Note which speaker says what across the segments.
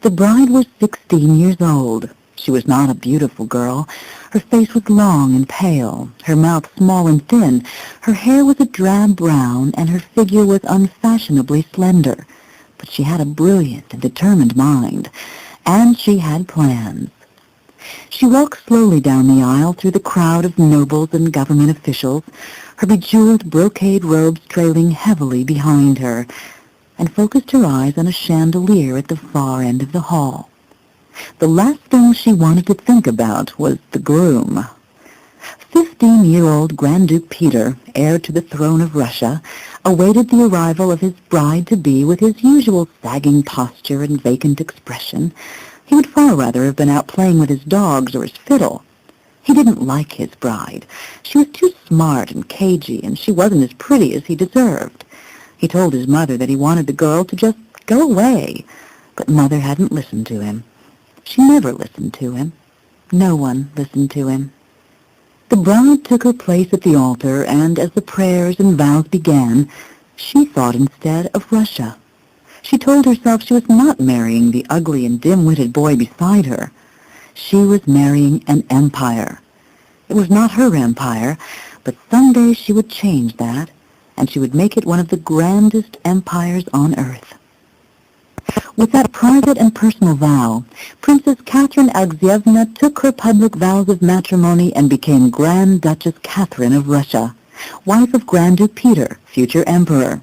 Speaker 1: The bride was 16 years old. She was not a beautiful girl. Her face was long and pale, her mouth small and thin, her hair was a drab brown, and her figure was unfashionably slender. But she had a brilliant and determined mind, and she had plans. She walked slowly down the aisle through the crowd of nobles and government officials, her bejeweled brocade robes trailing heavily behind her, and focused her eyes on a chandelier at the far end of the hall. The last thing she wanted to think about was the groom. 15-year-old Grand Duke Peter, heir to the throne of Russia, awaited the arrival of his bride-to-be with his usual sagging posture and vacant expression. He would far rather have been out playing with his dogs or his fiddle. He didn't like his bride. She was too smart and cagey, and she wasn't as pretty as he deserved. He told his mother that he wanted the girl to just go away, but Mother hadn't listened to him. She never listened to him. No one listened to him. The bride took her place at the altar, and as the prayers and vows began, she thought instead of Russia. She told herself she was not marrying the ugly and dim-witted boy beside her. She was marrying an empire. It was not her empire, but someday she would change that, and she would make it one of the grandest empires on earth. With that private and personal vow, Princess Catherine Alexeyevna took her public vows of matrimony and became Grand Duchess Catherine of Russia, wife of Grand Duke Peter, future emperor.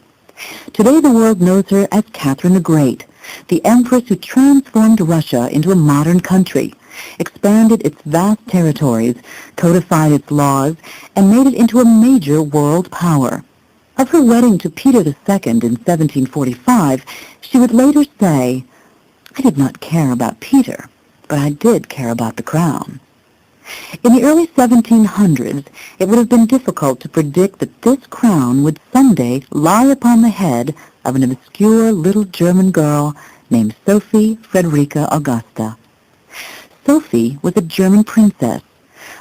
Speaker 1: Today the world knows her as Catherine the Great, the empress who transformed Russia into a modern country, expanded its vast territories, codified its laws, and made it into a major world power. Of her wedding to Peter II in 1745, she would later say, "I did not care about Peter, but I did care about the crown." In the early 1700s, it would have been difficult to predict that this crown would someday lie upon the head of an obscure little German girl named Sophie Frederica Augusta. Sophie was a German princess,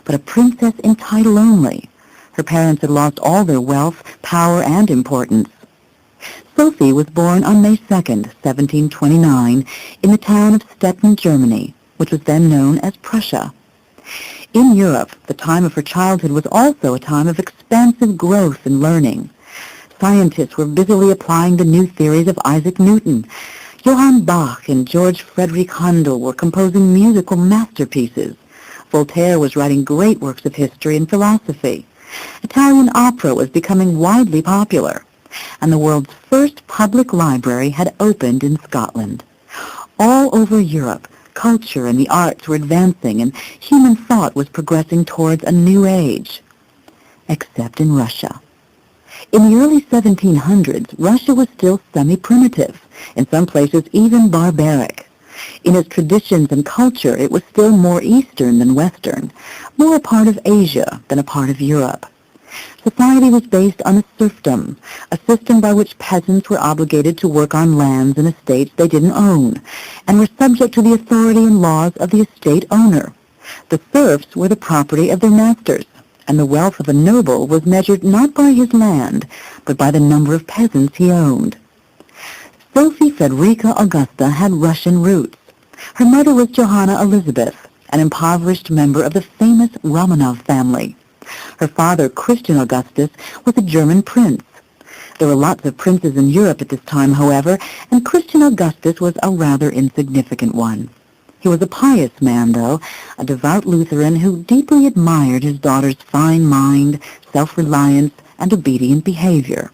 Speaker 1: but a princess in title only. Her parents had lost all their wealth, power, and importance. Sophie was born on May 2nd, 1729, in the town of Stettin, Germany, which was then known as Prussia. In Europe, the time of her childhood was also a time of expansive growth and learning. Scientists were busily applying the new theories of Isaac Newton. Johann Bach and George Friedrich Handel were composing musical masterpieces. Voltaire was writing great works of history and philosophy. Italian opera was becoming widely popular, and the world's first public library had opened in Scotland. All over Europe, culture and the arts were advancing, and human thought was progressing towards a new age. Except in Russia. In the early 1700s, Russia was still semi-primitive, in some places even barbaric. In its traditions and culture, it was still more Eastern than Western, more a part of Asia than a part of Europe. Society was based on a serfdom, a system by which peasants were obligated to work on lands and estates they didn't own, and were subject to the authority and laws of the estate owner. The serfs were the property of their masters, and the wealth of a noble was measured not by his land, but by the number of peasants he owned. Sophie Frederica Augusta had Russian roots. Her mother was Johanna Elizabeth, an impoverished member of the famous Romanov family. Her father, Christian Augustus, was a German prince. There were lots of princes in Europe at this time, however, and Christian Augustus was a rather insignificant one. He was a pious man, though, a devout Lutheran who deeply admired his daughter's fine mind, self-reliance, and obedient behavior.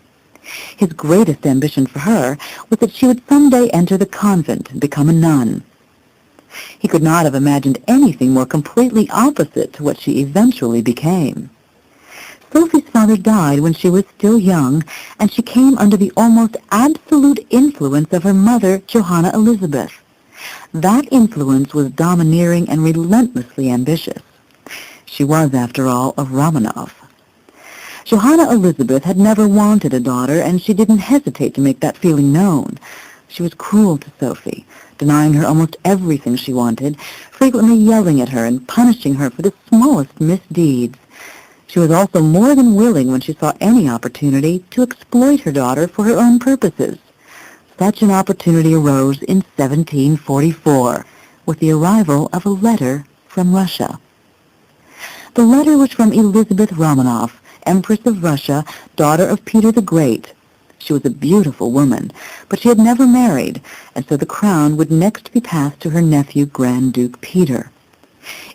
Speaker 1: His greatest ambition for her was that she would someday enter the convent and become a nun. He could not have imagined anything more completely opposite to what she eventually became. Sophie's father died when she was still young, and she came under the almost absolute influence of her mother, Johanna Elizabeth. That influence was domineering and relentlessly ambitious. She was, after all, a Romanov. Johanna Elizabeth had never wanted a daughter, and she didn't hesitate to make that feeling known. She was cruel to Sophie, denying her almost everything she wanted, frequently yelling at her and punishing her for the smallest misdeeds. She was also more than willing, when she saw any opportunity, to exploit her daughter for her own purposes. such an opportunity arose in 1744 with the arrival of a letter from Russia. The letter was from Elizabeth Romanov, Empress of Russia, daughter of Peter the Great. She was a beautiful woman, but she had never married, and so the crown would next be passed to her nephew, Grand Duke Peter.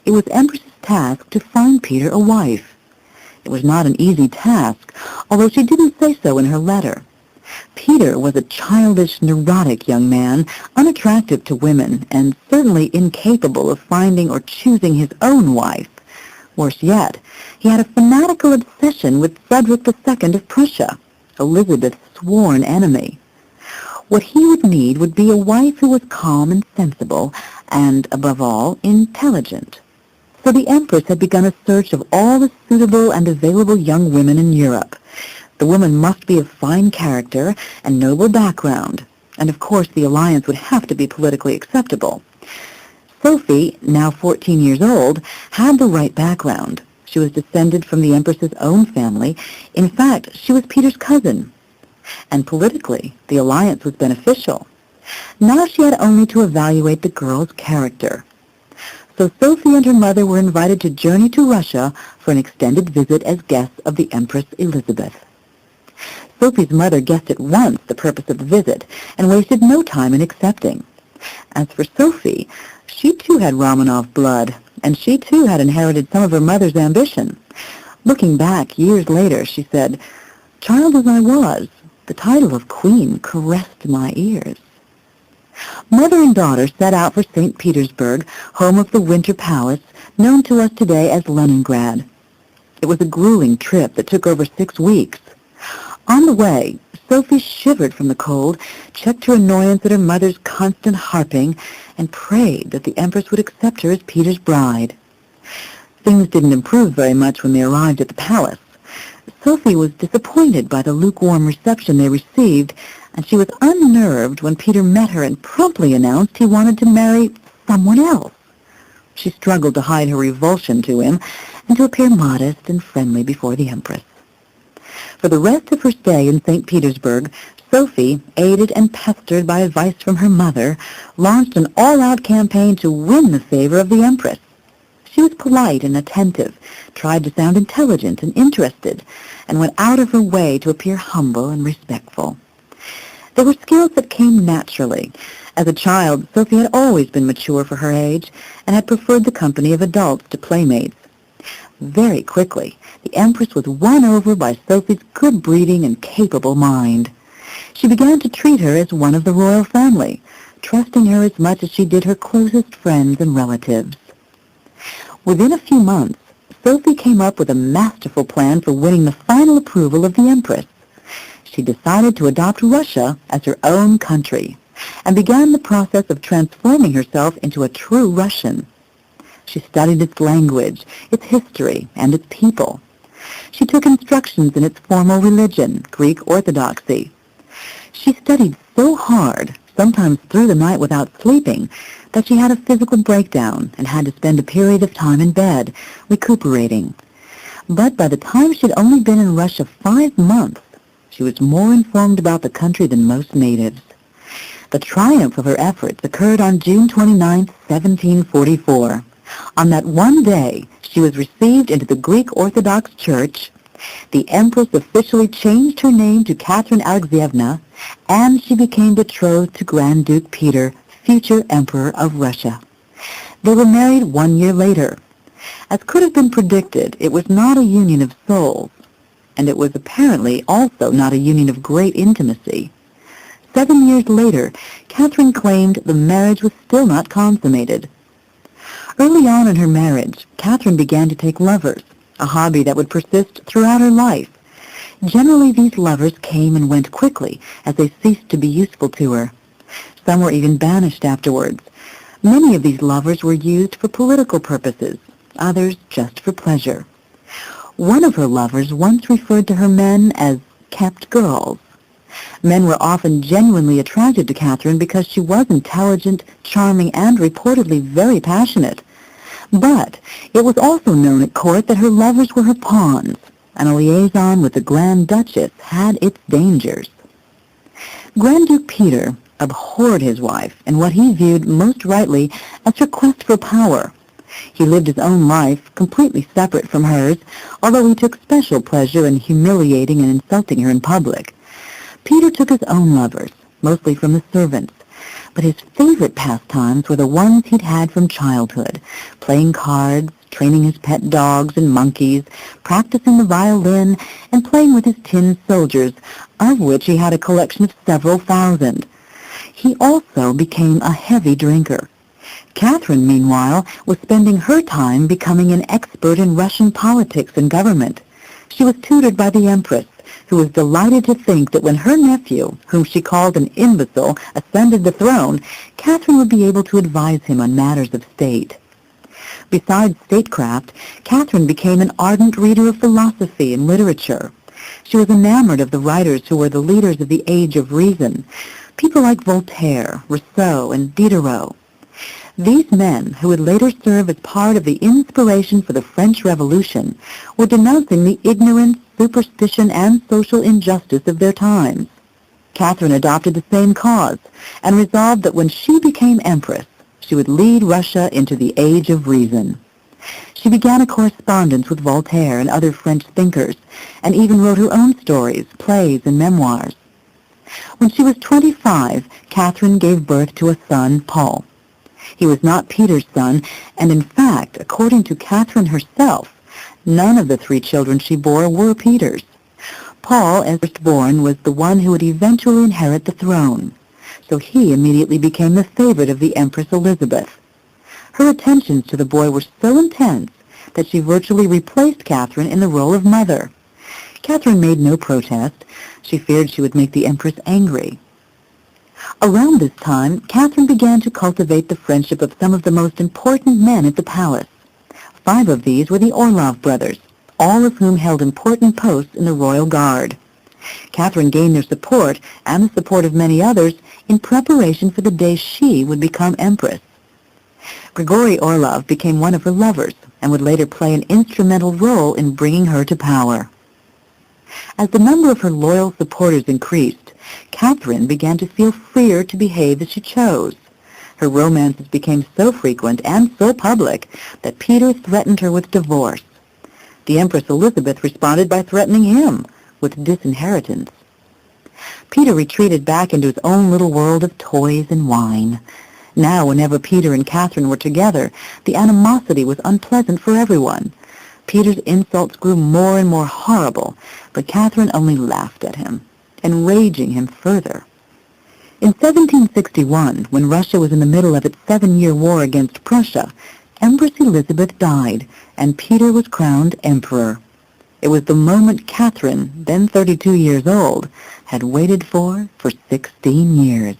Speaker 1: It was Empress's task to find Peter a wife. It was not an easy task, although she didn't say so in her letter. Peter was a childish, neurotic young man, unattractive to women, and certainly incapable of finding or choosing his own wife. Worse yet, he had a fanatical obsession with Frederick II of Prussia, Elizabeth's sworn enemy. What he would need would be a wife who was calm and sensible, and, above all, intelligent. So the Empress had begun a search of all the suitable and available young women in Europe. The woman must be of fine character and noble background, and of course the alliance would have to be politically acceptable. Sophie, now 14 years old, had the right background. She was descended from the Empress's own family. In fact, she was Peter's cousin. And politically, the alliance was beneficial. Now she had only to evaluate the girl's character. So Sophie and her mother were invited to journey to Russia for an extended visit as guests of the Empress Elizabeth. Sophie's mother guessed at once the purpose of the visit and wasted no time in accepting. As for Sophie, she too had Romanov blood, and she too had inherited some of her mother's ambition. Looking back years later, she said, "Child as I was, the title of queen caressed my ears." Mother and daughter set out for St. Petersburg, home of the Winter Palace, known to us today as Leningrad. It was a grueling trip that took over 6 weeks. On the way, Sophie shivered from the cold, checked her annoyance at her mother's constant harping, and prayed that the Empress would accept her as Peter's bride. Things didn't improve very much when they arrived at the palace. Sophie was disappointed by the lukewarm reception they received, and she was unnerved when Peter met her and promptly announced he wanted to marry someone else. She struggled to hide her revulsion to him and to appear modest and friendly before the Empress. For the rest of her stay in St. Petersburg, Sophie, aided and pestered by advice from her mother, launched an all-out campaign to win the favor of the Empress. She was polite and attentive, tried to sound intelligent and interested, and went out of her way to appear humble and respectful. There were skills that came naturally. As a child, Sophie had always been mature for her age and had preferred the company of adults to playmates. Very quickly, the Empress was won over by Sophie's good breeding and capable mind. She began to treat her as one of the royal family, trusting her as much as she did her closest friends and relatives. Within a few months, Sophie came up with a masterful plan for winning the final approval of the Empress. She decided to adopt Russia as her own country and began the process of transforming herself into a true Russian. She studied its language, its history, and its people. She took instructions in its formal religion, Greek Orthodoxy. She studied so hard, sometimes through the night without sleeping, that she had a physical breakdown and had to spend a period of time in bed, recuperating. But by the time she had only been in Russia 5 months, she was more informed about the country than most natives. The triumph of her efforts occurred on June 29, 1744. On that one day, she was received into the Greek Orthodox Church. The Empress officially changed her name to Catherine Alexeyevna, and she became betrothed to Grand Duke Peter, future Emperor of Russia. They were married 1 year later. As could have been predicted, it was not a union of souls, and it was apparently also not a union of great intimacy. 7 years later, Catherine claimed the marriage was still not consummated. Early on in her marriage, Catherine began to take lovers, a hobby that would persist throughout her life. Generally, these lovers came and went quickly as they ceased to be useful to her. Some were even banished afterwards. Many of these lovers were used for political purposes, others just for pleasure. One of her lovers once referred to her men as kept girls. Men were often genuinely attracted to Catherine because she was intelligent, charming, and reportedly very passionate. But it was also known at court that her lovers were her pawns, and a liaison with the Grand Duchess had its dangers. Grand Duke Peter abhorred his wife and what he viewed most rightly as her quest for power. He lived his own life completely separate from hers, although he took special pleasure in humiliating and insulting her in public. Peter took his own lovers, mostly from the servants, but his favorite pastimes were the ones he'd had from childhood, playing cards, training his pet dogs and monkeys, practicing the violin, and playing with his tin soldiers, of which he had a collection of several thousand. He also became a heavy drinker. Catherine, meanwhile, was spending her time becoming an expert in Russian politics and government. She was tutored by the Empress, who was delighted to think that when her nephew, whom she called an imbecile, ascended the throne, Catherine would be able to advise him on matters of state. Besides statecraft, Catherine became an ardent reader of philosophy and literature. She was enamored of the writers who were the leaders of the Age of Reason, people like Voltaire, Rousseau, and Diderot. These men, who would later serve as part of the inspiration for the French Revolution, were denouncing the ignorance, superstition, and social injustice of their times. Catherine adopted the same cause and resolved that when she became empress, she would lead Russia into the Age of Reason. She began a correspondence with Voltaire and other French thinkers, and even wrote her own stories, plays, and memoirs. When she was 25, Catherine gave birth to a son, Paul. He was not Peter's son, and in fact, according to Catherine herself, none of the 3 children she bore were Peter's. Paul, as firstborn, was the one who would eventually inherit the throne, so he immediately became the favorite of the Empress Elizabeth. Her attentions to the boy were so intense that she virtually replaced Catherine in the role of mother. Catherine made no protest. She feared she would make the Empress angry. Around this time, Catherine began to cultivate the friendship of some of the most important men at the palace. 5 of these were the Orlov brothers, all of whom held important posts in the royal guard. Catherine gained their support, and the support of many others, in preparation for the day she would become empress. Grigory Orlov became one of her lovers, and would later play an instrumental role in bringing her to power. As the number of her loyal supporters increased, Catherine began to feel freer to behave as she chose. Her romances became so frequent and so public that Peter threatened her with divorce. The Empress Elizabeth responded by threatening him with disinheritance. Peter retreated back into his own little world of toys and wine. Now, whenever Peter and Catherine were together, the animosity was unpleasant for everyone. Peter's insults grew more and more horrible, but Catherine only laughed at him, enraging him further. In 1761, when Russia was in the middle of its 7-year war against Prussia, Empress Elizabeth died, and Peter was crowned emperor. It was the moment Catherine, then 32 years old, had waited for 16 years.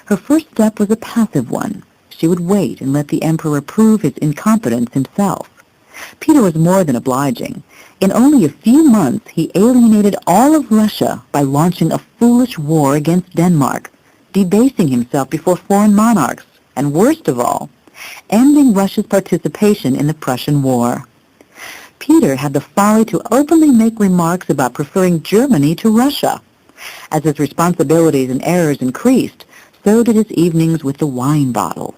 Speaker 1: Her first step was a passive one. She would wait and let the emperor prove his incompetence himself. Peter was more than obliging. In only a few months, he alienated all of Russia by launching a foolish war against Denmark, debasing himself before foreign monarchs, and worst of all, ending Russia's participation in the Prussian War. Peter had the folly to openly make remarks about preferring Germany to Russia. As his responsibilities and errors increased, so did his evenings with the wine bottle.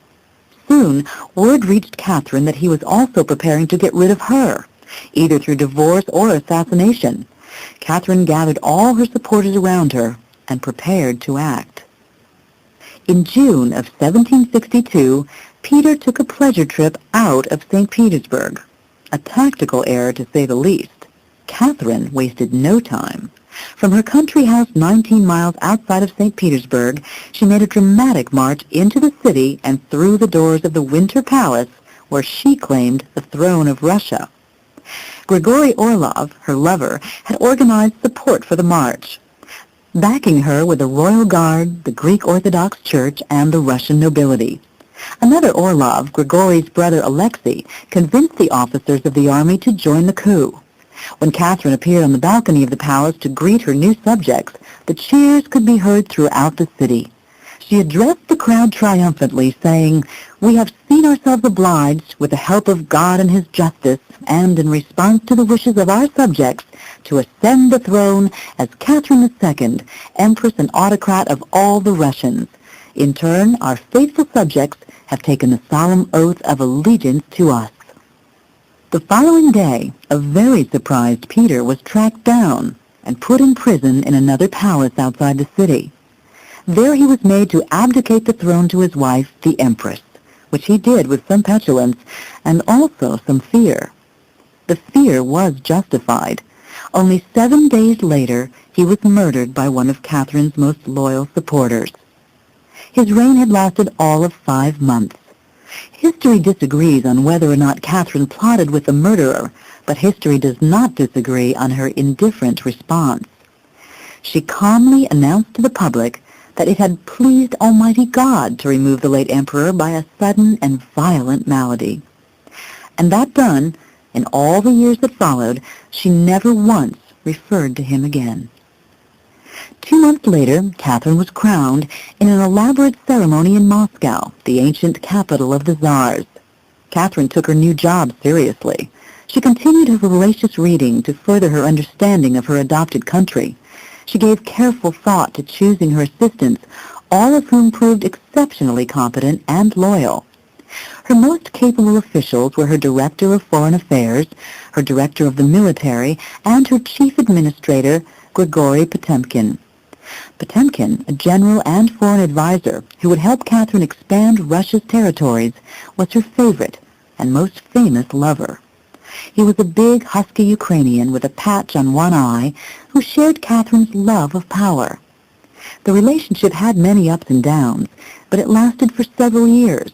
Speaker 1: Soon, word reached Catherine that he was also preparing to get rid of her, either through divorce or assassination. Catherine gathered all her supporters around her and prepared to act. In June of 1762, Peter took a pleasure trip out of St. Petersburg. A tactical error, to say the least. Catherine wasted no time. From her country house 19 miles outside of St. Petersburg, she made a dramatic march into the city and through the doors of the Winter Palace, where she claimed the throne of Russia. Grigory Orlov, her lover, had organized support for the march. Backing her were the Royal Guard, the Greek Orthodox Church, and the Russian nobility. Another Orlov, Grigory's brother Alexei, convinced the officers of the army to join the coup. When Catherine appeared on the balcony of the palace to greet her new subjects, the cheers could be heard throughout the city. She She addressed the crowd triumphantly, saying, "We have seen ourselves obliged, with the help of God and his justice, and in response to the wishes of our subjects, to ascend the throne as Catherine II, Empress and Autocrat of all the Russians. In turn, our faithful subjects have taken the solemn oath of allegiance to us." The following day, a very surprised Peter was tracked down and put in prison in another palace outside the city. There he was made to abdicate the throne to his wife, the Empress, which he did with some petulance and also some fear. The fear was justified. Only 7 days later, he was murdered by one of Catherine's most loyal supporters. His reign had lasted all of 5 months. History disagrees on whether or not Catherine plotted with the murderer, but history does not disagree on her indifferent response. She calmly announced to the public that it had pleased Almighty God to remove the late emperor by a sudden and violent malady. And that done, in all the years that followed, she never once referred to him again. 2 months later, Catherine was crowned in an elaborate ceremony in Moscow, the ancient capital of the Tsars. Catherine took her new job seriously. She continued her voracious reading to further her understanding of her adopted country. She gave careful thought to choosing her assistants, all of whom proved exceptionally competent and loyal. Her most capable officials were her Director of Foreign Affairs, her Director of the Military, and her Chief Administrator, Grigory Potemkin. Potemkin, a general and foreign advisor who would help Catherine expand Russia's territories, was her favorite and most famous lover. He was a big, husky Ukrainian with a patch on one eye who shared Catherine's love of power. The relationship had many ups and downs, but it lasted for several years.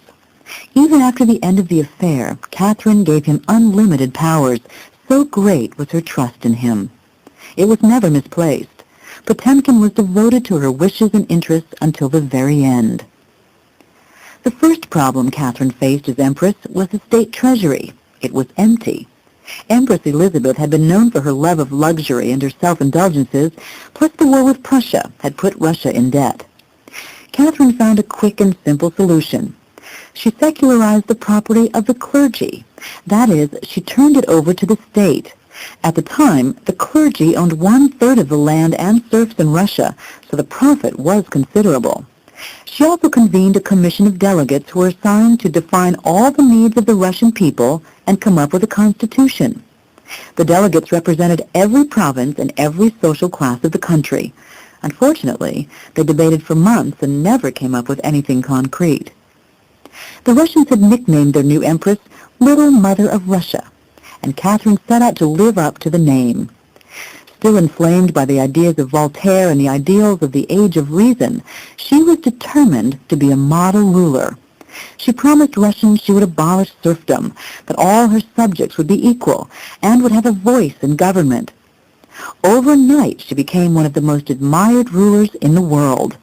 Speaker 1: Even after the end of the affair, Catherine gave him unlimited powers, so great was her trust in him. It was never misplaced. Potemkin was devoted to her wishes and interests until the very end. The first problem Catherine faced as Empress was the state treasury. It was empty. Empress Elizabeth had been known for her love of luxury and her self-indulgences, plus the war with Prussia had put Russia in debt. Catherine found a quick and simple solution. She secularized the property of the clergy. That is, she turned it over to the state. At the time, the clergy owned 1/3 of the land and serfs in Russia, so the profit was considerable. She also convened a commission of delegates who were assigned to define all the needs of the Russian people and come up with a constitution. The delegates represented every province and every social class of the country. Unfortunately, they debated for months and never came up with anything concrete. The Russians had nicknamed their new empress Little Mother of Russia, and Catherine set out to live up to the name. Still inflamed by the ideas of Voltaire and the ideals of the Age of Reason, she was determined to be a model ruler. She promised Russians she would abolish serfdom, that all her subjects would be equal and would have a voice in government. Overnight, she became one of the most admired rulers in the world.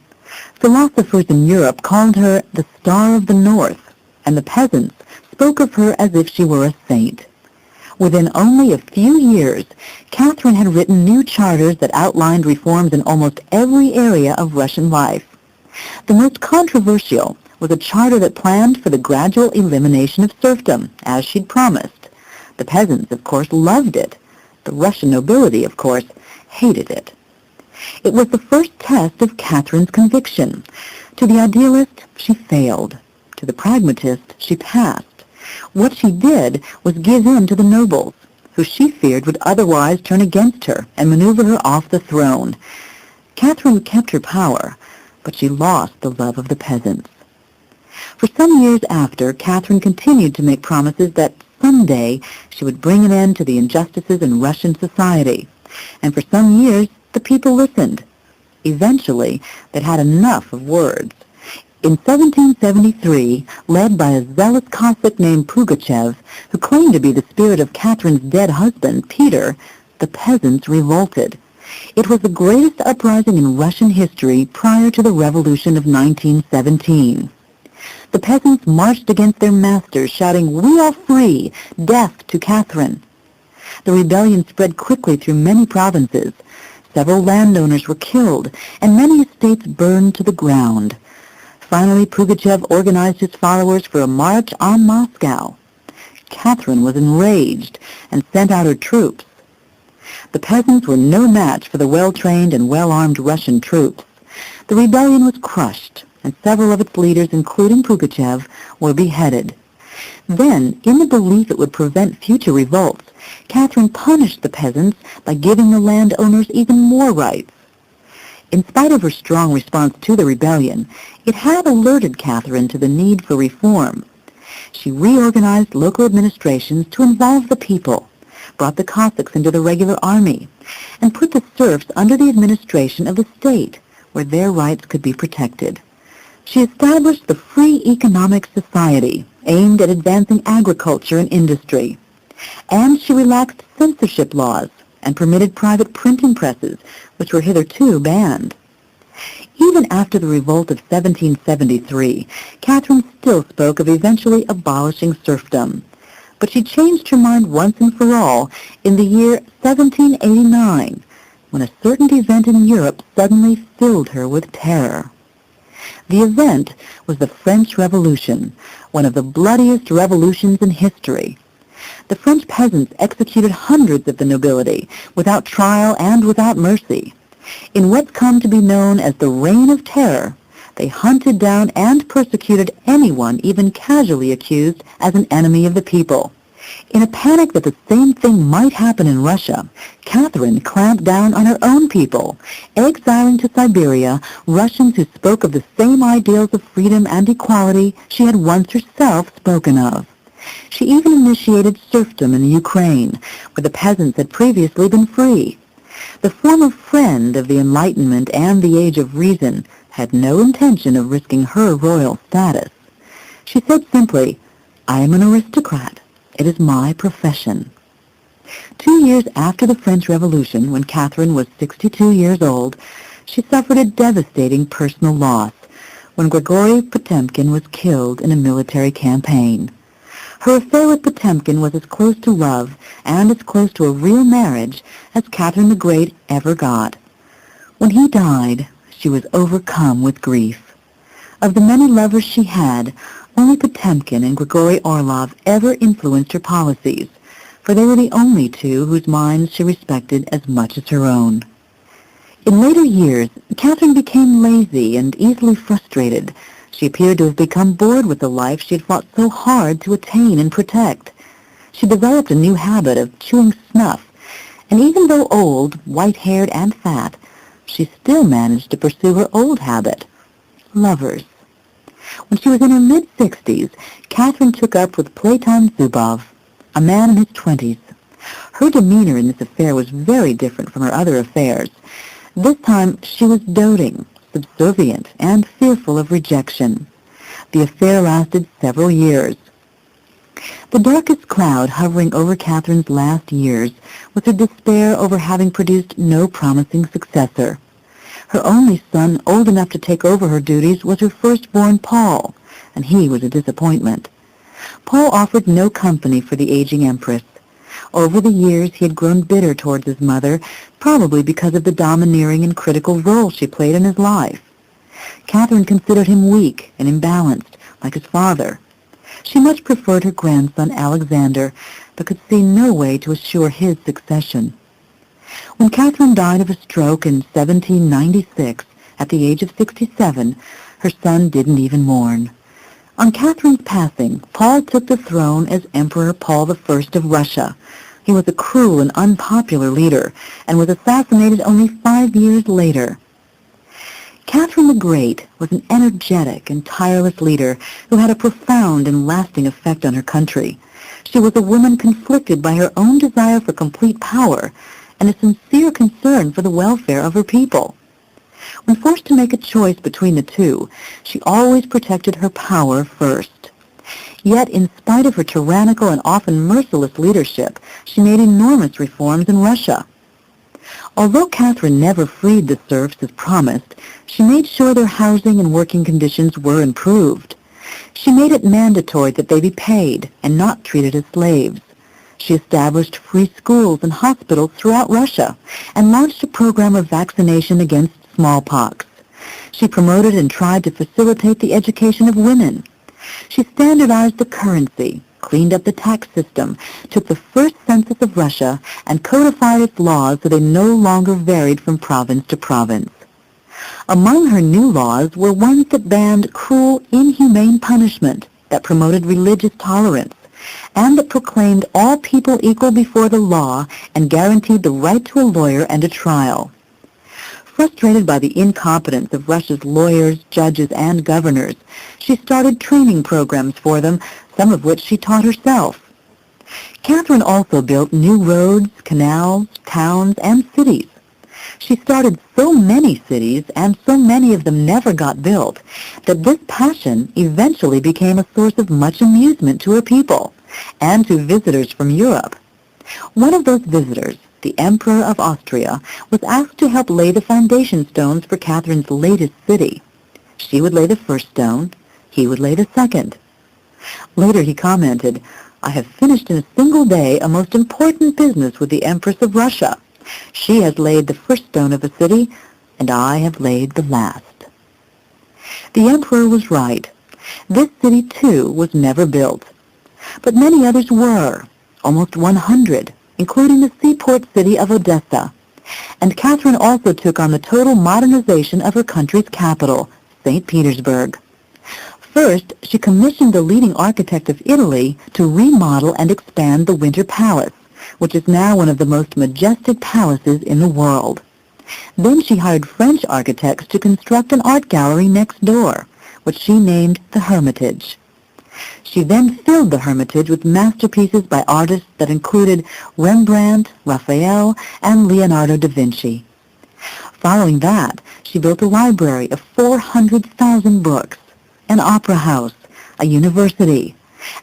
Speaker 1: Philosophers in Europe called her the Star of the North, and the peasants spoke of her as if she were a saint. Within only a few years, Catherine had written new charters that outlined reforms in almost every area of Russian life. The most controversial was a charter that planned for the gradual elimination of serfdom, as she'd promised. The peasants, of course, loved it. The Russian nobility, of course, hated it. It was the first test of Catherine's conviction. To the idealist, she failed. To the pragmatist, she passed. What she did was give in to the nobles, who she feared would otherwise turn against her and maneuver her off the throne. Catherine kept her power, but she lost the love of the peasants. For some years after, Catherine continued to make promises that someday she would bring an end to the injustices in Russian society. And for some years, the people listened. Eventually, they'd had enough of words. In 1773, led by a zealous Cossack named Pugachev, who claimed to be the spirit of Catherine's dead husband, Peter, the peasants revolted. It was the greatest uprising in Russian history prior to the Revolution of 1917. The peasants marched against their masters, shouting, "We are free! Death to Catherine!" The rebellion spread quickly through many provinces. Several landowners were killed, and many estates burned to the ground. Finally, Pugachev organized his followers for a march on Moscow. Catherine was enraged and sent out her troops. The peasants were no match for the well-trained and well-armed Russian troops. The rebellion was crushed, and several of its leaders, including Pugachev, were beheaded. Then, in the belief it would prevent future revolts, Catherine punished the peasants by giving the landowners even more rights. In spite of her strong response to the rebellion, it had alerted Catherine to the need for reform. She reorganized local administrations to involve the people, brought the Cossacks into the regular army, and put the serfs under the administration of the state, where their rights could be protected. She established the Free Economic Society, aimed at advancing agriculture and industry. And she relaxed censorship laws and permitted private printing presses, which were hitherto banned. Even after the revolt of 1773, Catherine still spoke of eventually abolishing serfdom. But she changed her mind once and for all in the year 1789, when a certain event in Europe suddenly filled her with terror. The event was the French Revolution, one of the bloodiest revolutions in history. The French peasants executed hundreds of the nobility, without trial and without mercy. In what's come to be known as the Reign of Terror, they hunted down and persecuted anyone even casually accused as an enemy of the people. In a panic that the same thing might happen in Russia, Catherine clamped down on her own people, exiling to Siberia Russians who spoke of the same ideals of freedom and equality she had once herself spoken of. She even initiated serfdom in the Ukraine, where the peasants had previously been free. The former friend of the Enlightenment and the Age of Reason had no intention of risking her royal status. She said simply, "I am an aristocrat. It is my profession." 2 years after the French Revolution, when Catherine was 62 years old, she suffered a devastating personal loss when Grigory Potemkin was killed in a military campaign. Her affair with Potemkin was as close to love and as close to a real marriage as Catherine the Great ever got. When he died, she was overcome with grief. Of the many lovers she had, only Potemkin and Grigory Orlov ever influenced her policies, for they were the only two whose minds she respected as much as her own. In later years, Catherine became lazy and easily frustrated. She appeared to have become bored with the life she had fought so hard to attain and protect. She developed a new habit of chewing snuff, and even though old, white-haired, and fat, she still managed to pursue her old habit, lovers. When she was in her mid-60s, Catherine took up with Platon Zubov, a man in his 20s. Her demeanor in this affair was very different from her other affairs. This time she was doting, subservient, and fearful of rejection. The affair lasted several years. The darkest cloud hovering over Catherine's last years was her despair over having produced no promising successor. Her only son, old enough to take over her duties, was her firstborn, Paul, and he was a disappointment. Paul offered no company for the aging empress. Over the years, he had grown bitter towards his mother, probably because of the domineering and critical role she played in his life. Catherine considered him weak and imbalanced, like his father. She much preferred her grandson, Alexander, but could see no way to assure his succession. When Catherine died of a stroke in 1796, at the age of 67, her son didn't even mourn. On Catherine's passing, Paul took the throne as Emperor Paul I of Russia. He was a cruel and unpopular leader, and was assassinated only 5 years later. Catherine the Great was an energetic and tireless leader who had a profound and lasting effect on her country. She was a woman conflicted by her own desire for complete power and a sincere concern for the welfare of her people. When forced to make a choice between the two, she always protected her power first. Yet, in spite of her tyrannical and often merciless leadership, she made enormous reforms in Russia. Although Catherine never freed the serfs as promised, she made sure their housing and working conditions were improved. She made it mandatory that they be paid and not treated as slaves. She established free schools and hospitals throughout Russia and launched a program of vaccination against smallpox. She promoted and tried to facilitate the education of women. She standardized the currency, cleaned up the tax system, took the first census of Russia, and codified its laws so they no longer varied from province to province. Among her new laws were ones that banned cruel, inhumane punishment, that promoted religious tolerance, and that proclaimed all people equal before the law and guaranteed the right to a lawyer and a trial. Frustrated by the incompetence of Russia's lawyers, judges, and governors, she started training programs for them, some of which she taught herself. Catherine also built new roads, canals, towns, and cities. She started so many cities, and so many of them never got built, that this passion eventually became a source of much amusement to her people and to visitors from Europe. One of those visitors, the Emperor of Austria, was asked to help lay the foundation stones for Catherine's latest city. She would lay the first stone, he would lay the second. Later he commented, "I have finished in a single day a most important business with the Empress of Russia. She has laid the first stone of a city, and I have laid the last." The Emperor was right. This city, too, was never built. But many others were, almost 100, including the seaport city of Odessa. And Catherine also took on the total modernization of her country's capital, St. Petersburg. First, she commissioned the leading architect of Italy to remodel and expand the Winter Palace, which is now one of the most majestic palaces in the world. Then she hired French architects to construct an art gallery next door, which she named the Hermitage. She then filled the Hermitage with masterpieces by artists that included Rembrandt, Raphael, and Leonardo da Vinci. Following that, she built a library of 400,000 books, an opera house, a university,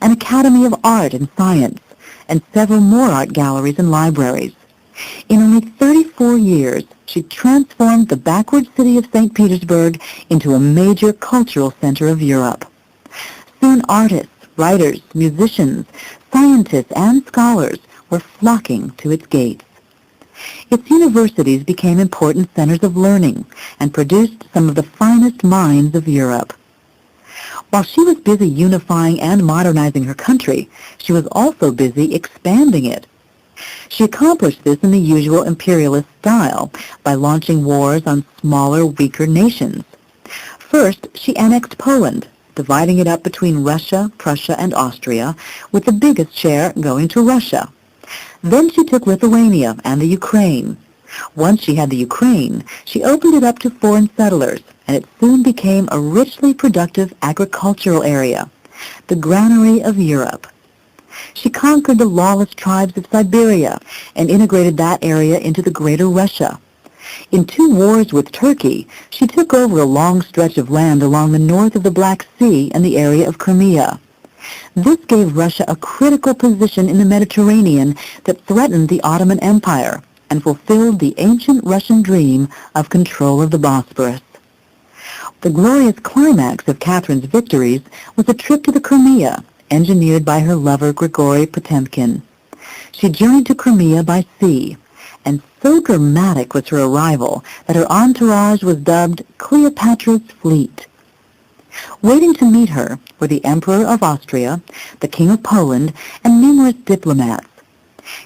Speaker 1: an academy of art and science, and several more art galleries and libraries. In only 34 years, she transformed the backward city of St. Petersburg into a major cultural center of Europe. Soon artists, writers, musicians, scientists, and scholars were flocking to its gates. Its universities became important centers of learning and produced some of the finest minds of Europe. While she was busy unifying and modernizing her country, she was also busy expanding it. She accomplished this in the usual imperialist style by launching wars on smaller, weaker nations. First, she annexed Poland, dividing it up between Russia, Prussia, and Austria, with the biggest share going to Russia. Then she took Lithuania and the Ukraine. Once she had the Ukraine, she opened it up to foreign settlers, and it soon became a richly productive agricultural area, the granary of Europe. She conquered the lawless tribes of Siberia and integrated that area into the Greater Russia. In 2 wars with Turkey, she took over a long stretch of land along the north of the Black Sea and the area of Crimea. This gave Russia a critical position in the Mediterranean that threatened the Ottoman Empire and fulfilled the ancient Russian dream of control of the Bosporus. The glorious climax of Catherine's victories was a trip to the Crimea, engineered by her lover Grigory Potemkin. She journeyed to Crimea by sea, and so dramatic was her arrival that her entourage was dubbed Cleopatra's Fleet. Waiting to meet her were the Emperor of Austria, the King of Poland, and numerous diplomats.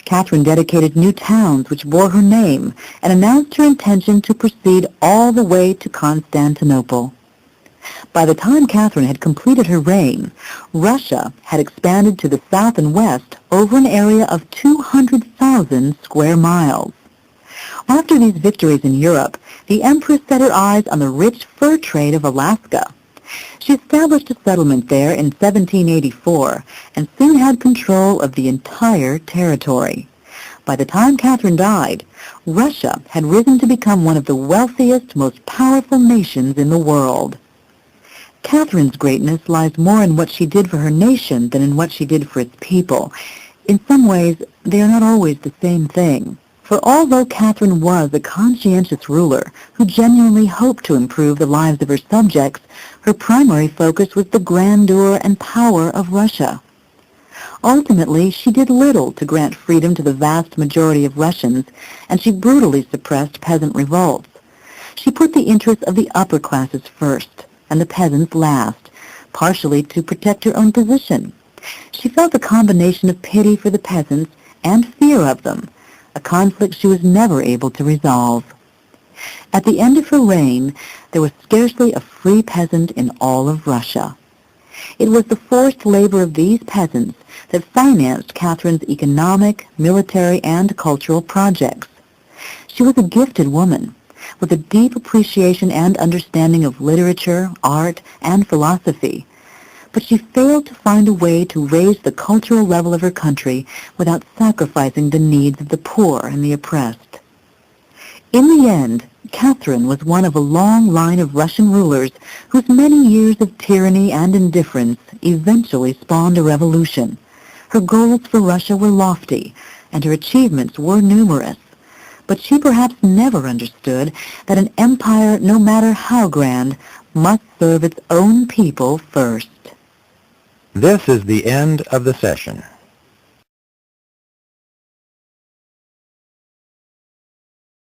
Speaker 1: Catherine dedicated new towns which bore her name and announced her intention to proceed all the way to Constantinople. By the time Catherine had completed her reign, Russia had expanded to the south and west over an area of 200,000 square miles. After these victories in Europe, the Empress set her eyes on the rich fur trade of Alaska. She established a settlement there in 1784 and soon had control of the entire territory. By the time Catherine died, Russia had risen to become one of the wealthiest, most powerful nations in the world. Catherine's greatness lies more in what she did for her nation than in what she did for its people. In some ways, they are not always the same thing. For although Catherine was a conscientious ruler who genuinely hoped to improve the lives of her subjects, her primary focus was the grandeur and power of Russia. Ultimately, she did little to grant freedom to the vast majority of Russians, and she brutally suppressed peasant revolts. She She put the interests of the upper classes first, and the peasants last, partially to protect her own position. She felt a combination of pity for the peasants and fear of them, a conflict she was never able to resolve. At the end of her reign, there was scarcely a free peasant in all of Russia. It was the forced labor of these peasants that financed Catherine's economic, military, and cultural projects. She was a gifted woman, with a deep appreciation and understanding of literature, art, and philosophy, but she failed to find a way to raise the cultural level of her country without sacrificing the needs of the poor and the oppressed. In the end, Catherine was one of a long line of Russian rulers whose many years of tyranny and indifference eventually spawned a revolution. Her goals for Russia were lofty, and her achievements were numerous, but she perhaps never understood that an empire, no matter how grand, must serve its own people first.
Speaker 2: This is the end of the session.